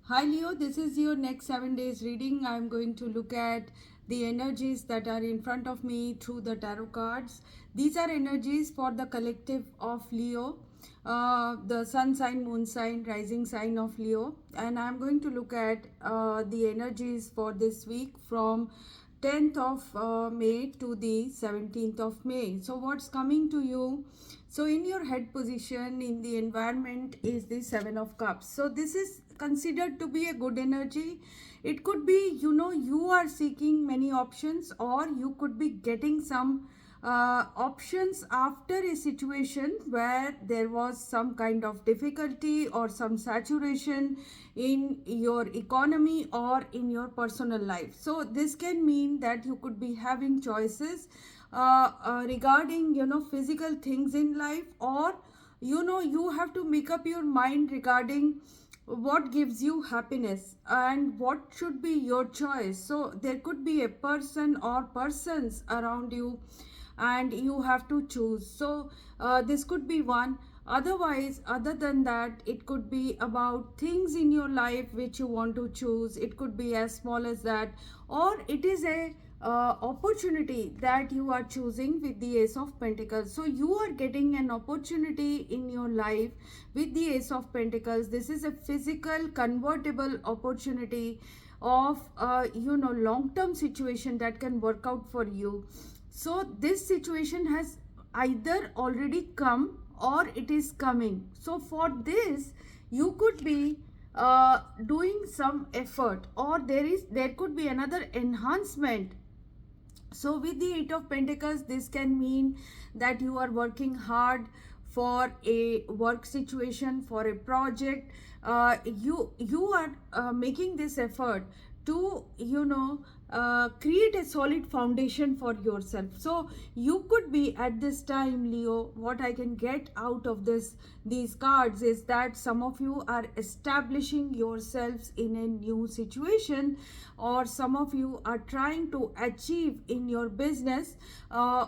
Hi Leo, this is your next 7 days reading. I'm going to look at the energies that are in front of me through the tarot cards. These are energies for the collective of Leo, the sun sign, moon sign, rising sign of Leo. And I'm going to look at the energies for this week from 10th of May to the 17th of May. So, what's coming to you? So, in your head position in the environment is the Seven of Cups. So, this is considered to be a good energy. It could be, you are seeking many options, or you could be getting some options after a situation where there was some kind of difficulty or some saturation in your economy or in your personal life. So this can mean that you could be having choices regarding physical things in life, or you have to make up your mind regarding what gives you happiness and what should be your choice. So there could be a person or persons around you and you have to choose. So this could be one. Otherwise, other than that, it could be about things in your life which you want to choose. It could be as small as that, or it is a opportunity that you are choosing with the Ace of Pentacles. So you are getting an opportunity in your life with the Ace of Pentacles. This is a physical convertible opportunity of long-term situation that can work out for you. So this situation has either already come or it is coming. So for this, you could be doing some effort, or there could be another enhancement. So with the Eight of Pentacles, this can mean that you are working hard for a work situation, for a project. You are making this effort to create a solid foundation for yourself. So you could be at this time, Leo, what I can get out of these cards is that some of you are establishing yourselves in a new situation, or some of you are trying to achieve in your business.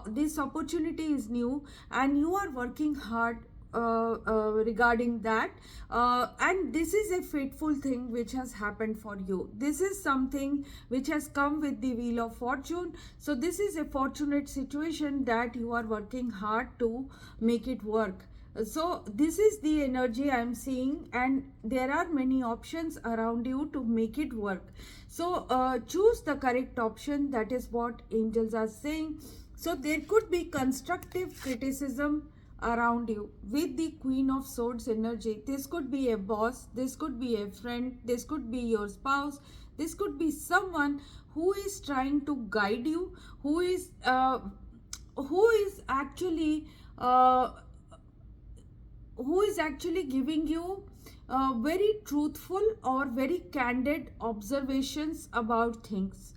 This opportunity is new and you are working hard regarding that, and this is a fateful thing which has happened for you. This is something which has come with the Wheel of Fortune. So this is a fortunate situation that you are working hard to make it work. So this is the energy I am seeing, and there are many options around you to make it work. So choose the correct option. That is what angels are saying. So there could be constructive criticism around you with the Queen of Swords energy. This could be a boss, this could be a friend, this could be your spouse, this could be someone who is trying to guide you, who is actually uh, who is actually giving you very truthful or very candid observations about things.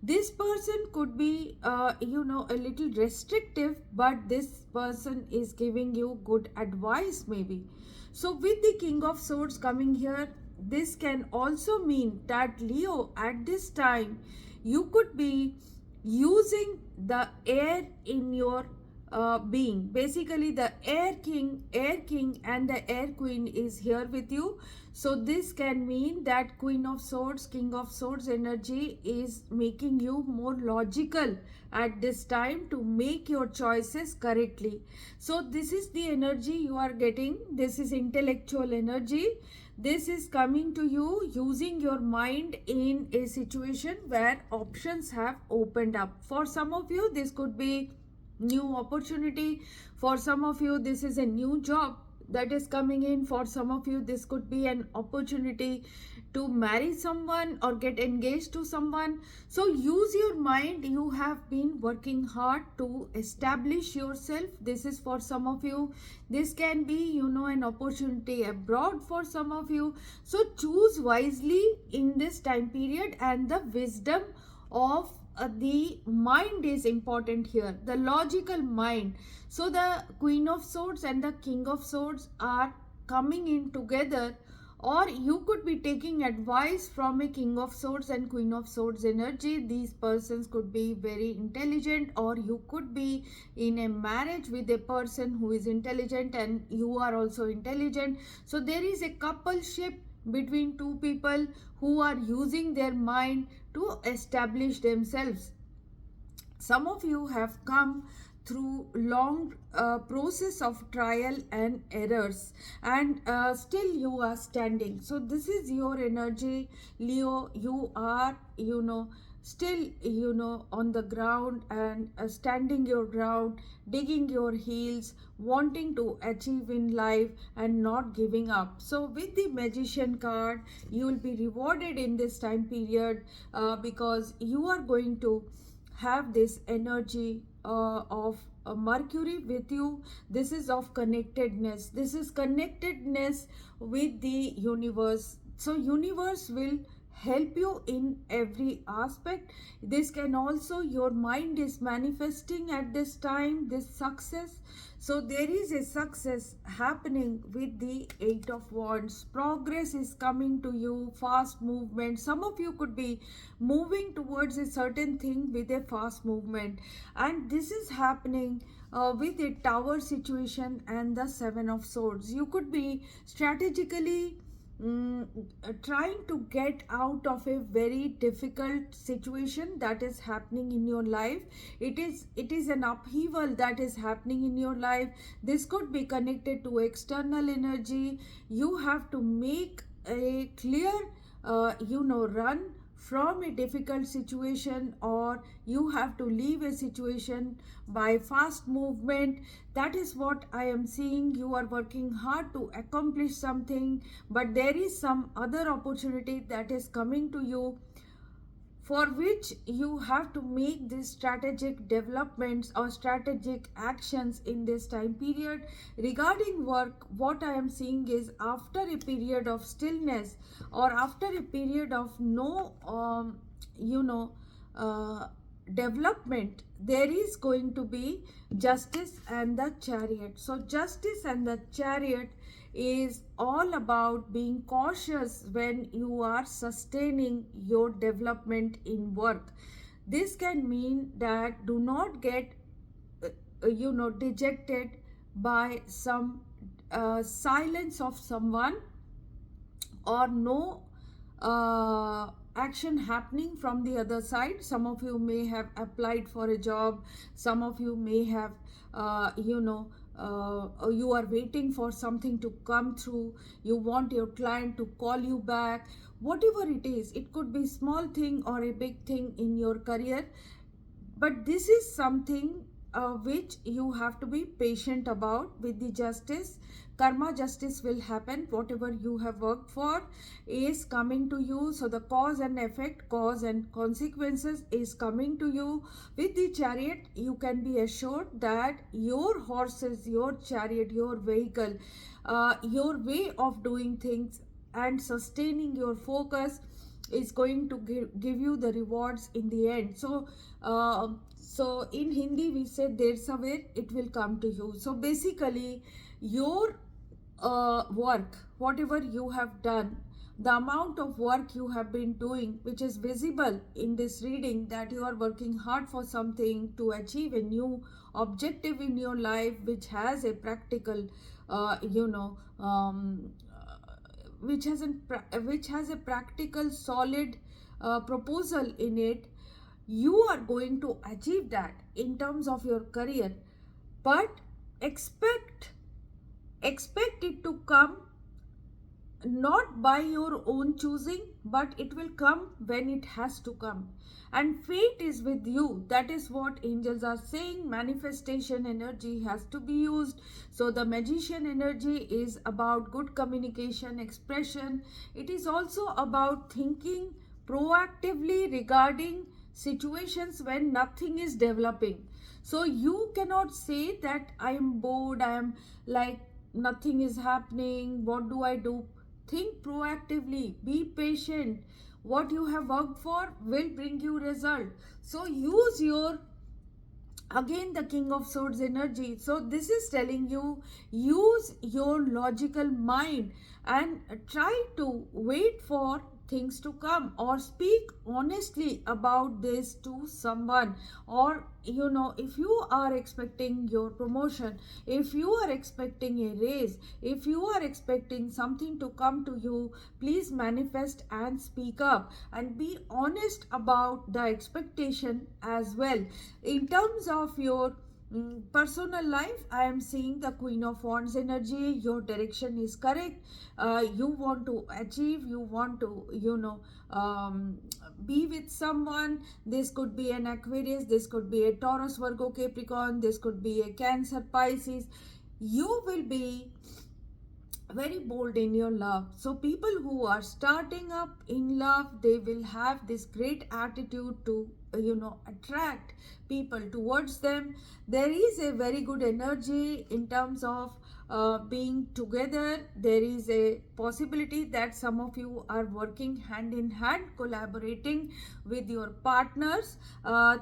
This person could be a little restrictive, but this person is giving you good advice maybe. So with the King of Swords coming here, this can also mean that Leo, at this time, you could be using the air in your being. Basically, the air king and the air queen is here with you. So this can mean that Queen of Swords, King of Swords energy is making you more logical at this time to make your choices correctly. So this is the energy you are getting. This is intellectual energy. This is coming to you using your mind in a situation where options have opened up. For some of you, this could be new opportunity. For some of you, this is a new job that is coming in. For some of you, this could be an opportunity to marry someone or get engaged to someone. So use your mind. You have been working hard to establish yourself. This is for some of you. This can be an opportunity abroad for some of you. So choose wisely in this time period, and the wisdom of the mind is important here, the logical mind. So the Queen of Swords and the King of Swords are coming in together, or you could be taking advice from a King of Swords and Queen of Swords energy. These persons could be very intelligent, or you could be in a marriage with a person who is intelligent and you are also intelligent. So there is a coupleship between two people who are using their mind to establish themselves. Some of you have come through long process of trial and errors, and still you are standing. So this is your energy, Leo. You are, still, on the ground, and standing your ground, digging your heels, wanting to achieve in life and not giving up. So with the Magician card, you will be rewarded in this time period, because you are going to have this energy of Mercury with you. This is of connectedness. This is connectedness with the universe. So universe will help you in every aspect. This can also, your mind is manifesting at this time this success. So there is a success happening with the Eight of Wands. Progress is coming to you, fast movement. Some of you could be moving towards a certain thing with a fast movement, and this is happening with a Tower situation and the Seven of Swords. You could be strategically trying to get out of a very difficult situation that is happening in your life. It is an upheaval that is happening in your life. This could be connected to external energy. You have to make a clear run from a difficult situation, or you have to leave a situation by fast movement. That is what I am seeing. You are working hard to accomplish something, but there is some other opportunity that is coming to you, for which you have to make these strategic developments or strategic actions in this time period. Regarding work, what I am seeing is, after a period of stillness, or after a period of no development, there is going to be Justice and the Chariot. So Justice and the Chariot is all about being cautious when you are sustaining your development in work. This can mean that do not get dejected by some silence of someone, or no action happening from the other side. Some of you may have applied for a job. Some of you may have you are waiting for something to come through. You want your client to call you back. Whatever it is, it could be small thing or a big thing in your career, but this is something which you have to be patient about. With the Justice, karma justice will happen. Whatever you have worked for is coming to you. So the cause and effect, cause and consequences is coming to you. With the Chariot, you can be assured that your horses, your chariot, your vehicle, your way of doing things and sustaining your focus is going to give you the rewards in the end. So in Hindi we say der saver it will come to you. So basically your work, whatever you have done, the amount of work you have been doing, which is visible in this reading, that you are working hard for something to achieve a new objective in your life, which has a practical which has a practical solid proposal in it. You are going to achieve that in terms of your career, but expect it to come not by your own choosing, but it will come when it has to come. And fate is with you. That is what angels are saying. Manifestation energy has to be used. So the Magician energy is about good communication, expression. It is also about thinking proactively regarding situations when nothing is developing. So you cannot say that I am bored, I am like nothing is happening, what do I do? Think proactively, be patient. What you have worked for will bring you result. So use your, again, the King of Swords energy. So this is telling you, use your logical mind and try to wait for things to come, or speak honestly about this to someone. Or if you are expecting your promotion, if you are expecting a raise, if you are expecting something to come to you, please manifest and speak up and be honest about the expectation as well. In terms of your personal life, I am seeing the Queen of Wands energy. Your direction is correct. You want to achieve, you want to be with someone. This could be an Aquarius, this could be a Taurus, Virgo, Capricorn, this could be a Cancer, Pisces. You will be very bold in your love. So people who are starting up in love, they will have this great attitude to attract people towards them. There is a very good energy in terms of being together. There is a possibility that some of you are working hand in hand, collaborating with your partners.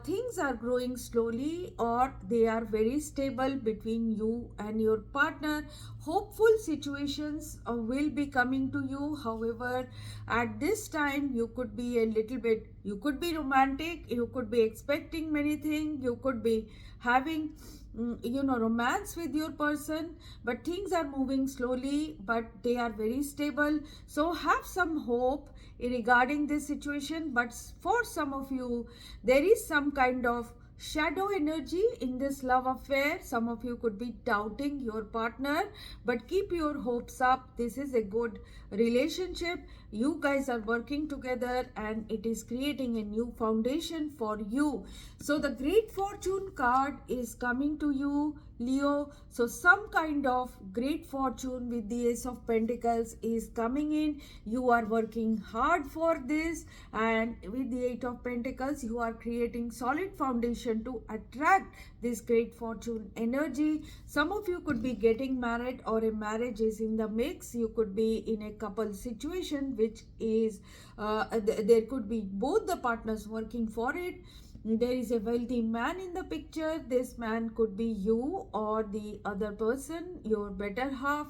Things are growing slowly, or they are very stable between you and your partner. Hopeful situations will be coming to you. However, at this time, you could be a little bit, you could be romantic, you could be expecting many things, you could be having romance with your person, but things are moving slowly, but they are very stable. So have some hope regarding this situation. But for some of you, there is some kind of shadow energy in this love affair. Some of you could be doubting your partner, but keep your hopes up. This is a good relationship. You guys are working together and it is creating a new foundation for you. So the Great Fortune card is coming to you, Leo. So some kind of great fortune with the Ace of Pentacles is coming in. You are working hard for this, and with the Eight of Pentacles, you are creating solid foundation to attract this great fortune energy. Some of you could be getting married, or a marriage is in the mix. You could be in a couple situation, which is there could be both the partners working for it. There is a wealthy man in the picture. This man could be you or the other person, your better half.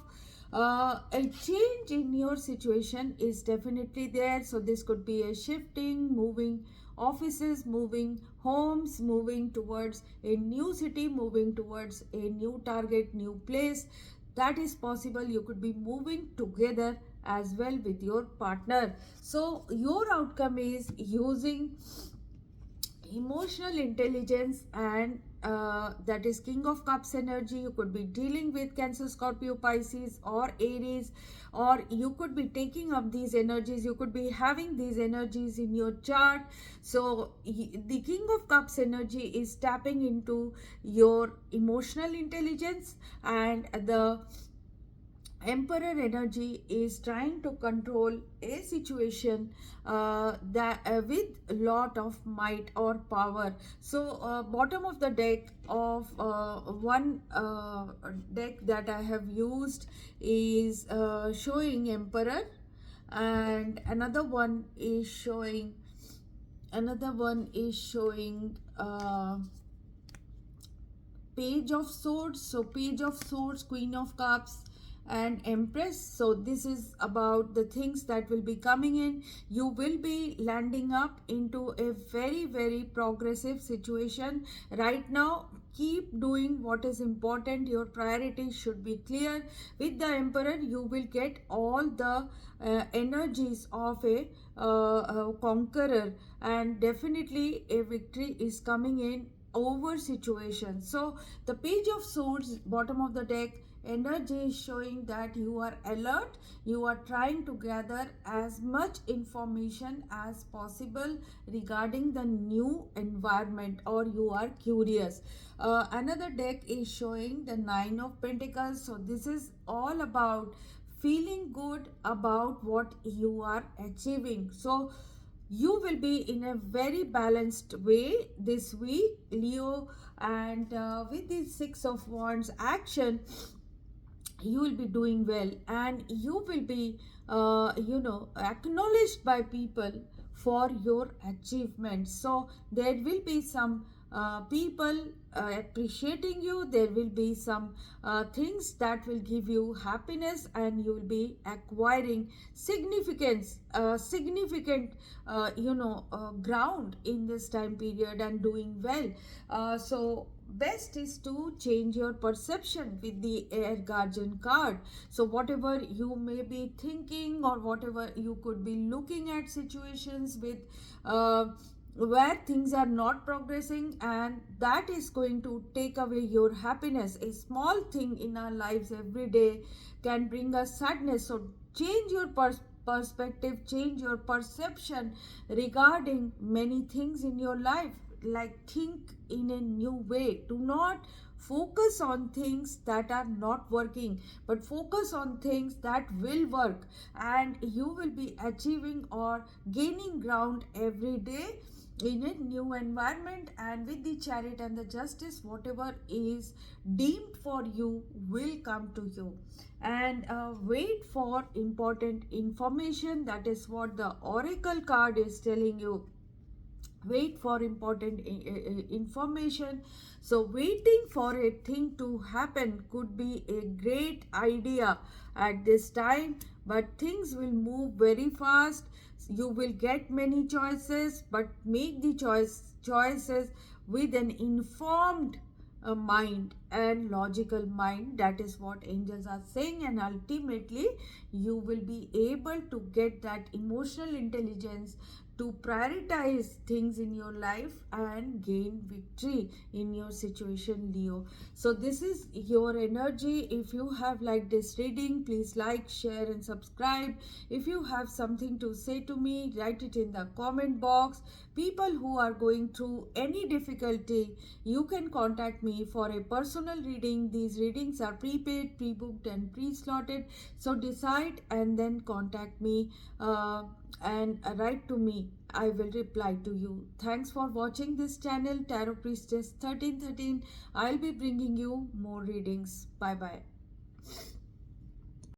A change in your situation is definitely there. So this could be a shifting, moving offices, moving homes, moving towards a new city, moving towards a new target, new place. That is possible. You could be moving together as well with your partner. So your outcome is using emotional intelligence, and that is King of Cups energy. You could be dealing with Cancer, Scorpio, Pisces or Aries, or you could be taking up these energies. You could be having these energies in your chart. So the King of Cups energy is tapping into your emotional intelligence, and the Emperor energy is trying to control a situation that with a lot of might or power. So bottom of the deck of one deck that I have used is showing Emperor, and another one is showing Page of Swords. So Page of Swords, Queen of Cups and Empress. So this is about the things that will be coming in. You will be landing up into a very, very progressive situation right now. Keep doing what is important. Your priorities should be clear. With the Emperor, you will get all the energies of a conqueror, and definitely a victory is coming in over situation. So the Page of Swords, bottom of the deck, energy is showing that you are alert. You are trying to gather as much information as possible regarding the new environment, or you are curious. Another deck is showing the Nine of Pentacles. So this is all about feeling good about what you are achieving. So you will be in a very balanced way this week, Leo. And with the Six of Wands action, you will be doing well, and you will be acknowledged by people for your achievements. So there will be some people appreciating you. There will be some things that will give you happiness, and you will be acquiring significant ground in this time period and doing well. So best is to change your perception with the air guardian card. So whatever you may be thinking, or whatever you could be looking at situations with where things are not progressing, and that is going to take away your happiness. A small thing in our lives every day can bring us sadness. So change your perspective, change your perception regarding many things in your life. Like, think in a new way. Do not focus on things that are not working, but focus on things that will work, and you will be achieving or gaining ground every day in a new environment. And with the chariot and the justice, whatever is deemed for you will come to you. And wait for important information. That is what the oracle card is telling you. Wait for important information. So waiting for a thing to happen could be a great idea at this time, but things will move very fast. You will get many choices, but make the choices with an informed mind and logical mind. That is what angels are saying, and ultimately you will be able to get that emotional intelligence to prioritize things in your life and gain victory in your situation, Leo. So this is your energy. If you have liked this reading, please like, share and subscribe. If you have something to say to me, write it in the comment box. People who are going through any difficulty, you can contact me for a personal reading. These readings are prepaid, pre-booked and pre-slotted. So decide and then contact me and write to me. I will reply to you. Thanks for watching this channel, Tarot Priestess 1313. I'll be bringing you more readings. Bye bye.